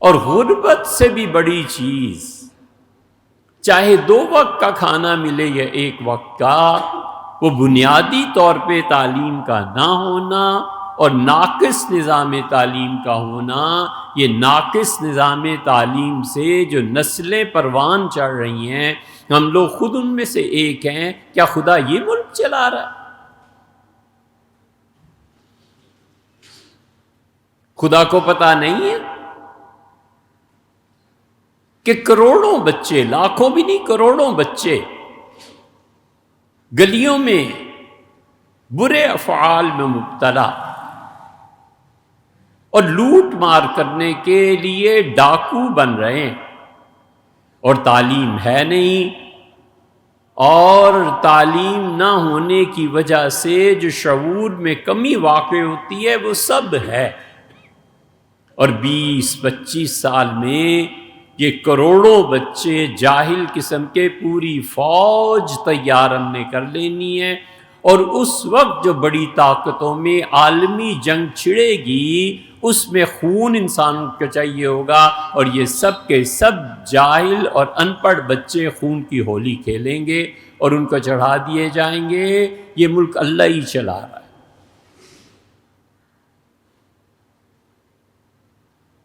اور غربت سے بھی بڑی چیز، چاہے 2 وقت کا کھانا ملے یا 1 وقت کا، وہ بنیادی طور پہ تعلیم کا نہ ہونا اور ناقص نظام تعلیم کا ہونا۔ یہ ناقص نظام تعلیم سے جو نسلیں پروان چڑھ رہی ہیں، ہم لوگ خود ان میں سے ایک ہیں۔ کیا خدا یہ ملک چلا رہا ہے؟ خدا کو پتہ نہیں ہے کہ کروڑوں بچے، لاکھوں بھی نہیں، کروڑوں بچے گلیوں میں برے افعال میں مبتلا اور لوٹ مار کرنے کے لیے ڈاکو بن رہے ہیں، اور تعلیم ہے نہیں، اور تعلیم نہ ہونے کی وجہ سے جو شعور میں کمی واقع ہوتی ہے وہ سب ہے۔ اور 20-25 سال میں یہ کروڑوں بچے جاہل قسم کے پوری فوج تیار ہم نے کر لینی ہے، اور اس وقت جو بڑی طاقتوں میں عالمی جنگ چھڑے گی، اس میں خون انسانوں کو چاہیے ہوگا، اور یہ سب کے سب جاہل اور ان پڑھ بچے خون کی ہولی کھیلیں گے اور ان کو چڑھا دیے جائیں گے۔ یہ ملک اللہ ہی چلا رہا ہے۔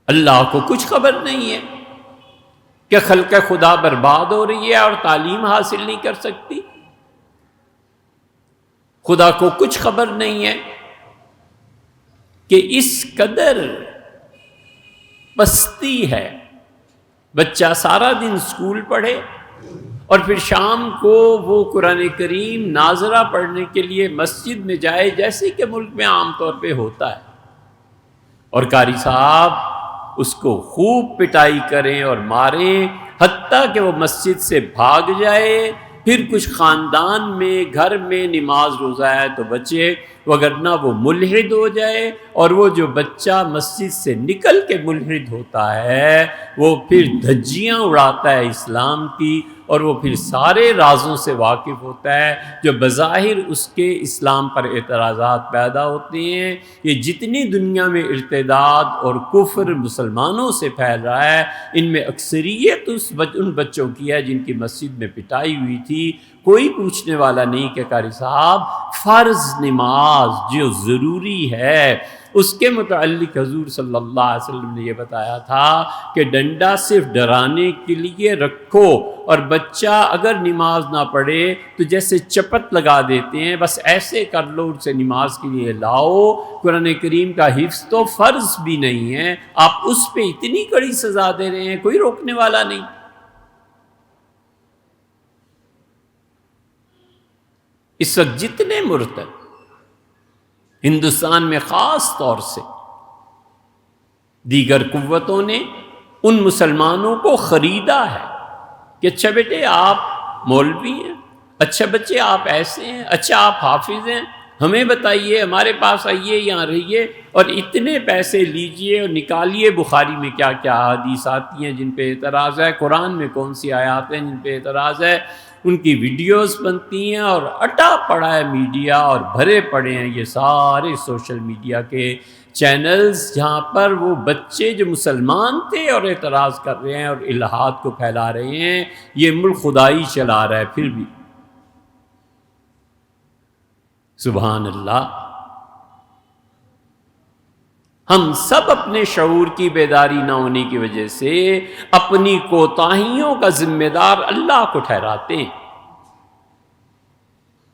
اللہ کو کچھ خبر نہیں ہے کہ خلق خدا برباد ہو رہی ہے اور تعلیم حاصل نہیں کر سکتی۔ خدا کو کچھ خبر نہیں ہے کہ اس قدر پستی ہے۔ بچہ سارا دن اسکول پڑھے اور پھر شام کو وہ قرآن کریم ناظرہ پڑھنے کے لیے مسجد میں جائے، جیسے کہ ملک میں عام طور پہ ہوتا ہے، اور قاری صاحب اس کو خوب پٹائی کریں اور ماریں، حتیٰ کہ وہ مسجد سے بھاگ جائے۔ پھر کچھ خاندان میں گھر میں نماز روزہ ہے تو بچے، وگرنہ وہ ملحد ہو جائے، اور وہ جو بچہ مسجد سے نکل کے ملحد ہوتا ہے وہ پھر دھجیاں اڑاتا ہے اسلام کی، اور وہ پھر سارے رازوں سے واقف ہوتا ہے جو بظاہر اس کے اسلام پر اعتراضات پیدا ہوتے ہیں۔ یہ جتنی دنیا میں ارتداد اور کفر مسلمانوں سے پھیل رہا ہے، ان میں اکثریت ان بچوں کی ہے جن کی مسجد میں پٹائی ہوئی تھی۔ کوئی پوچھنے والا نہیں کہ قاری صاحب فرض نماز جو ضروری ہے اس کے متعلق حضور صلی اللہ علیہ وسلم نے یہ بتایا تھا کہ ڈنڈا صرف ڈرانے کے لیے رکھو، اور بچہ اگر نماز نہ پڑھے تو جیسے چپت لگا دیتے ہیں، بس ایسے کر لو، اسے نماز کے لیے لاؤ۔ قرآن کریم کا حفظ تو فرض بھی نہیں ہے، آپ اس پہ اتنی کڑی سزا دے رہے ہیں، کوئی روکنے والا نہیں۔ اس وقت جتنے مرتد ہندوستان میں خاص طور سے دیگر قوتوں نے ان مسلمانوں کو خریدا ہے کہ اچھا بیٹے آپ مولوی ہیں، اچھا بچے آپ ایسے ہیں، اچھا آپ حافظ ہیں، ہمیں بتائیے، ہمارے پاس آئیے، یہاں رہیے، اور اتنے پیسے لیجئے اور نکالیے بخاری میں کیا کیا حدیث آتی ہیں جن پہ اعتراض ہے، قرآن میں کون سی آیات ہیں جن پہ اعتراض ہے، ان کی ویڈیوز بنتی ہیں، اور اٹا پڑا ہے میڈیا، اور بھرے پڑے ہیں یہ سارے سوشل میڈیا کے چینلز، جہاں پر وہ بچے جو مسلمان تھے اور اعتراض کر رہے ہیں اور الہاد کو پھیلا رہے ہیں۔ یہ ملک خدائی چلا رہا ہے پھر بھی۔ سبحان اللہ۔ ہم سب اپنے شعور کی بیداری نہ ہونے کی وجہ سے اپنی کوتاہیوں کا ذمہ دار اللہ کو ٹھہراتے ہیں۔